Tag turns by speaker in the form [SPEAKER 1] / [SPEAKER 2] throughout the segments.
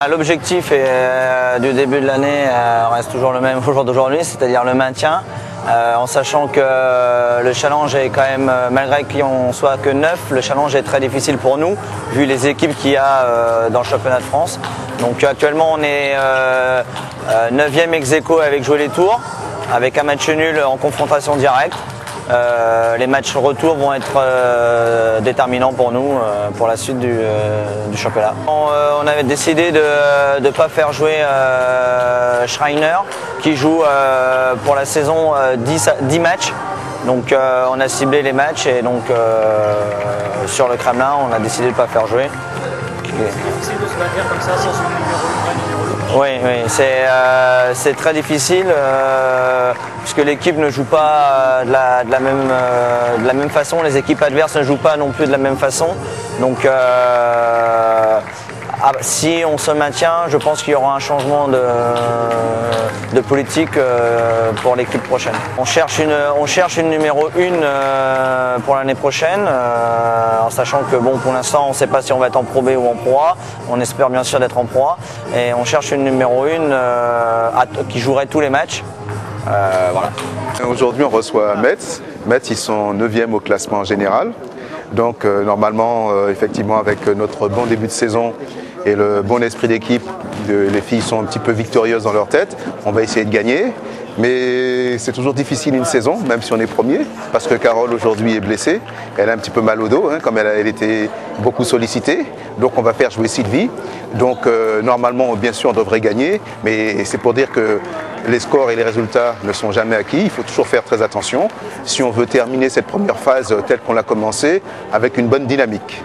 [SPEAKER 1] L'objectif du début de l'année reste toujours le même au jour d'aujourd'hui, c'est-à-dire le maintien, en sachant que le challenge est quand même, malgré qu'on soit que 9, le challenge est très difficile pour nous, vu les équipes qu'il y a dans le championnat de France. Donc actuellement on est 9e ex-aequo avec Jouer les Tours, avec un match nul en confrontation directe. Les matchs retour vont être déterminants pour nous pour la suite du championnat. On avait décidé de ne pas faire jouer Schreiner qui joue pour la saison 10 matchs. Donc on a ciblé les matchs et donc sur le Kremlin on a décidé de ne pas faire jouer.
[SPEAKER 2] C'est difficile de se maintenir comme ça sans son numéro 1, numéro 2.
[SPEAKER 1] Oui, c'est très difficile puisque l'équipe ne joue pas de la même façon, les équipes adverses ne jouent pas non plus de la même façon. Donc si on se maintient, je pense qu'il y aura un changement de politique pour l'équipe prochaine. On cherche une numéro 1 pour l'année prochaine, en sachant que bon, pour l'instant on ne sait pas si on va être en Pro B ou en Pro A. On espère bien sûr d'être en Pro A. Et on cherche une numéro 1 qui jouerait tous les matchs. Voilà.
[SPEAKER 3] Aujourd'hui on reçoit Metz. Metz, ils sont 9e au classement général. Donc normalement, effectivement, avec notre bon début de saison et le bon esprit d'équipe, les filles sont un petit peu victorieuses dans leur tête. On va essayer de gagner, mais c'est toujours difficile une saison, même si on est premier, parce que Carole aujourd'hui est blessée. Elle a un petit peu mal au dos, comme elle était beaucoup sollicitée. Donc on va faire jouer Sylvie. Donc normalement, bien sûr, on devrait gagner, mais c'est pour dire que les scores et les résultats ne sont jamais acquis. Il faut toujours faire très attention si on veut terminer cette première phase telle qu'on l'a commencée avec une bonne dynamique.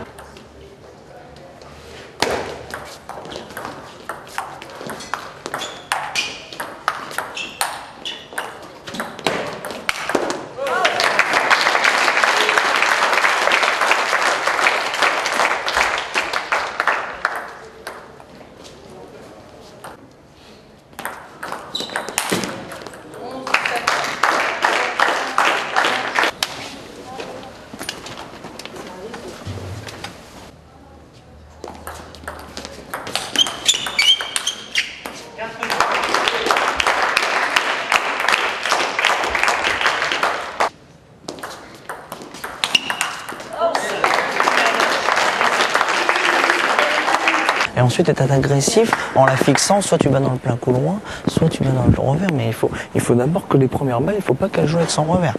[SPEAKER 1] Et ensuite être agressif en la fixant, soit tu vas dans le plein coup loin, soit tu vas dans le revers. Mais il faut d'abord que les premières balles, il ne faut pas qu'elles jouent avec son revers.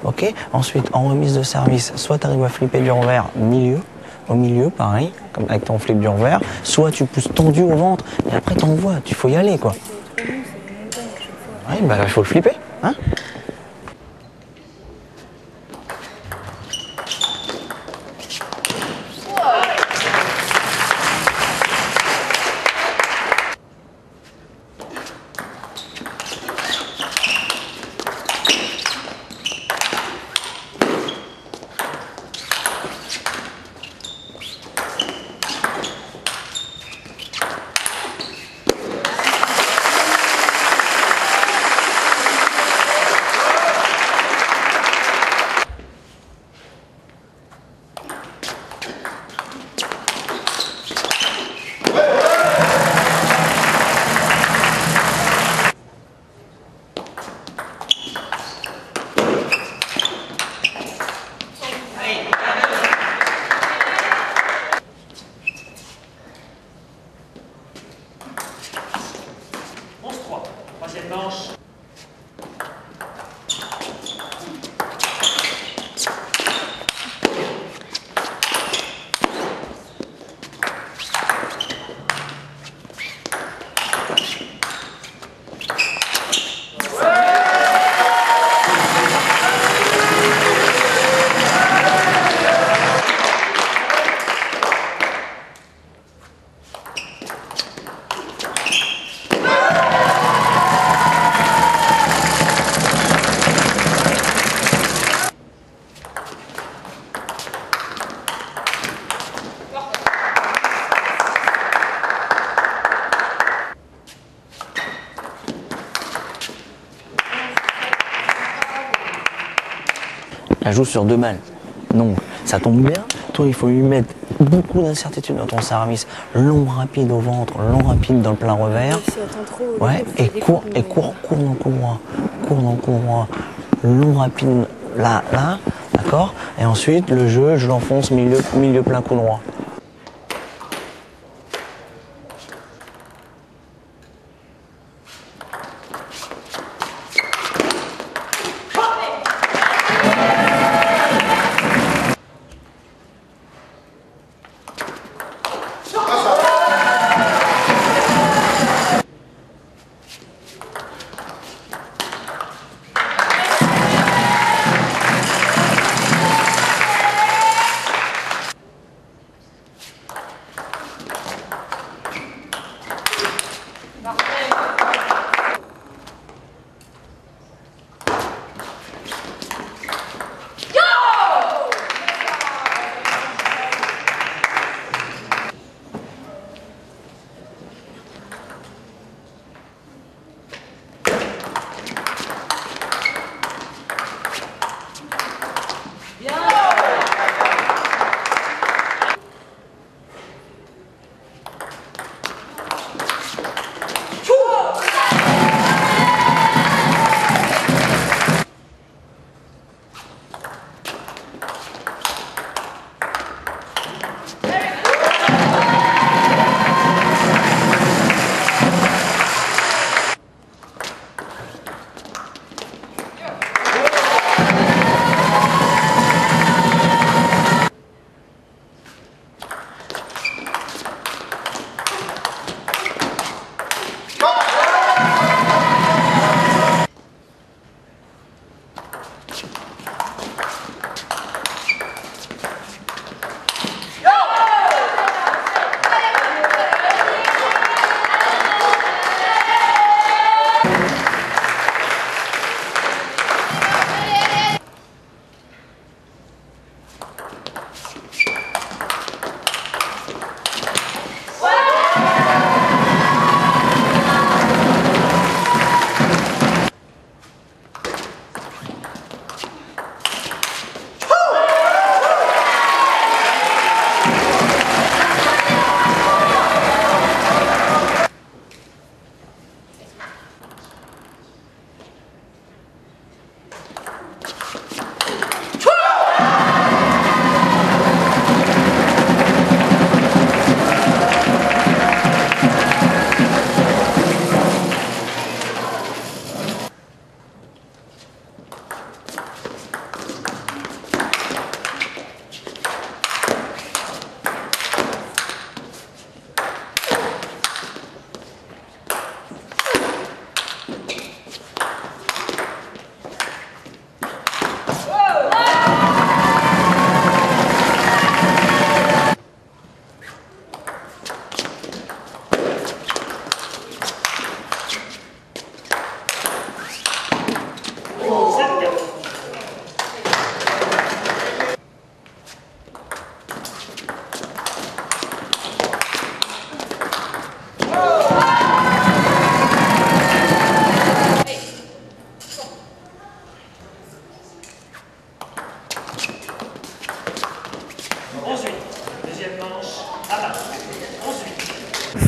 [SPEAKER 1] Okay. Ensuite, en remise de service, soit tu arrives à flipper du revers au milieu, pareil, comme avec ton flip du revers, soit tu pousses tendu au ventre, et après t'envoies, il faut y aller quoi. Oui, bah il faut le flipper, hein.
[SPEAKER 2] Troisième manche.
[SPEAKER 1] Elle joue sur 2 balles. Donc ça tombe bien, Toi, il faut lui mettre beaucoup d'incertitude dans ton service. Long, rapide au ventre, long, rapide dans le plein revers. Ouais, et cours dans le couloir. Cours dans le couloir. Long, rapide, là, d'accord. Et ensuite, le jeu, je l'enfonce milieu plein couloir.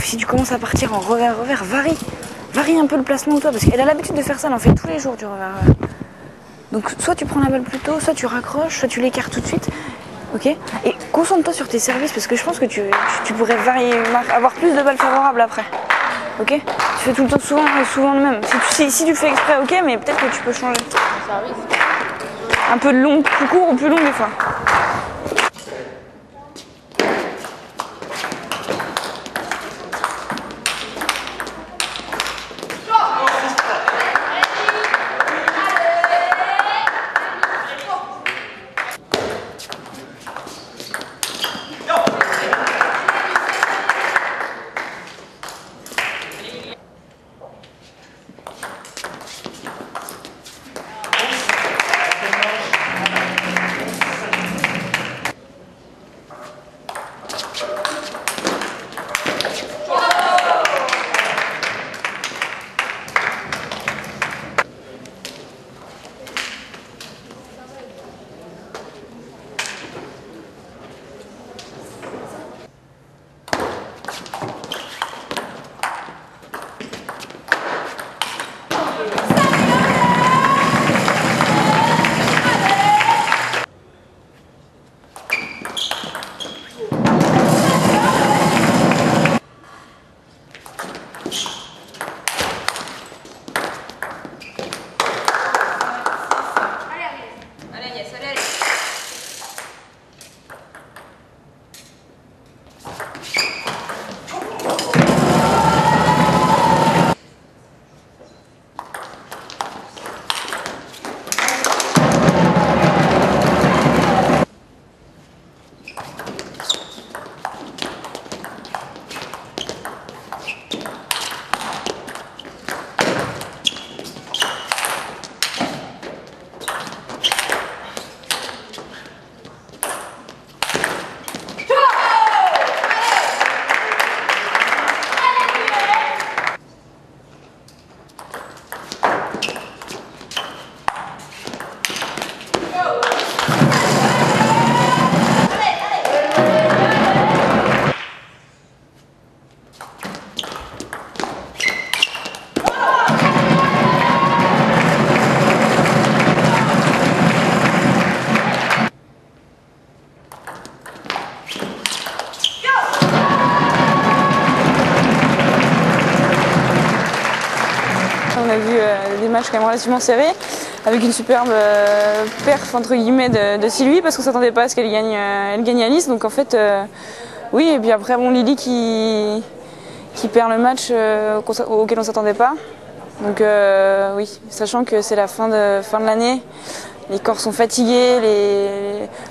[SPEAKER 4] Si tu commences à partir en revers, varie un peu le placement de toi, parce qu'elle a l'habitude de faire ça, elle en fait tous les jours du revers. Donc soit tu prends la balle plus tôt, soit tu raccroches, soit tu l'écartes tout de suite. Ok. Et concentre-toi sur tes services, parce que je pense que tu pourrais avoir plus de balles favorables après. Ok. Tu fais tout le temps souvent le même. Si tu le fais exprès, ok, mais peut-être que tu peux changer. Un peu long, plus court ou plus long des fois.
[SPEAKER 5] a vu des matchs quand même relativement serrés, avec une superbe perf entre guillemets de Sylvie, parce qu'on ne s'attendait pas à ce qu'elle gagne, elle gagne Alice. Donc en fait, oui, et puis après bon, Lily qui perd le match auquel on ne s'attendait pas. Donc oui, sachant que c'est la fin de l'année, les corps sont fatigués,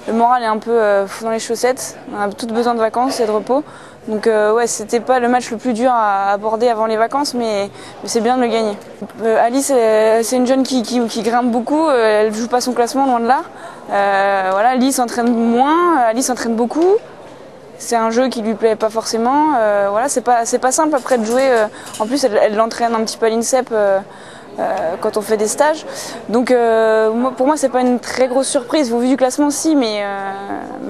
[SPEAKER 5] le moral est un peu dans les chaussettes, on a tous besoin de vacances et de repos. Donc ouais, c'était pas le match le plus dur à aborder avant les vacances, mais c'est bien de le gagner. Alice, c'est une jeune qui grimpe beaucoup, elle joue pas son classement, loin de là. Voilà, Alice s'entraîne moins, Alice s'entraîne beaucoup. C'est un jeu qui lui plaît pas forcément. Voilà, c'est pas simple après de jouer. En plus, elle l'entraîne un petit peu à l'INSEP quand on fait des stages. Donc pour moi, c'est pas une très grosse surprise. Au vu du classement, si, mais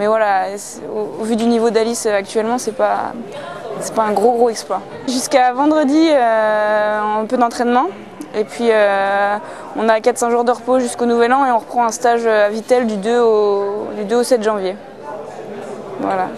[SPEAKER 5] voilà, au vu du niveau d'Alice actuellement, c'est pas un gros exploit. Jusqu'à vendredi, un peu d'entraînement. Et puis on a 4-5 jours de repos jusqu'au Nouvel An et on reprend un stage à Vittel du 2 au 7 janvier. Voilà.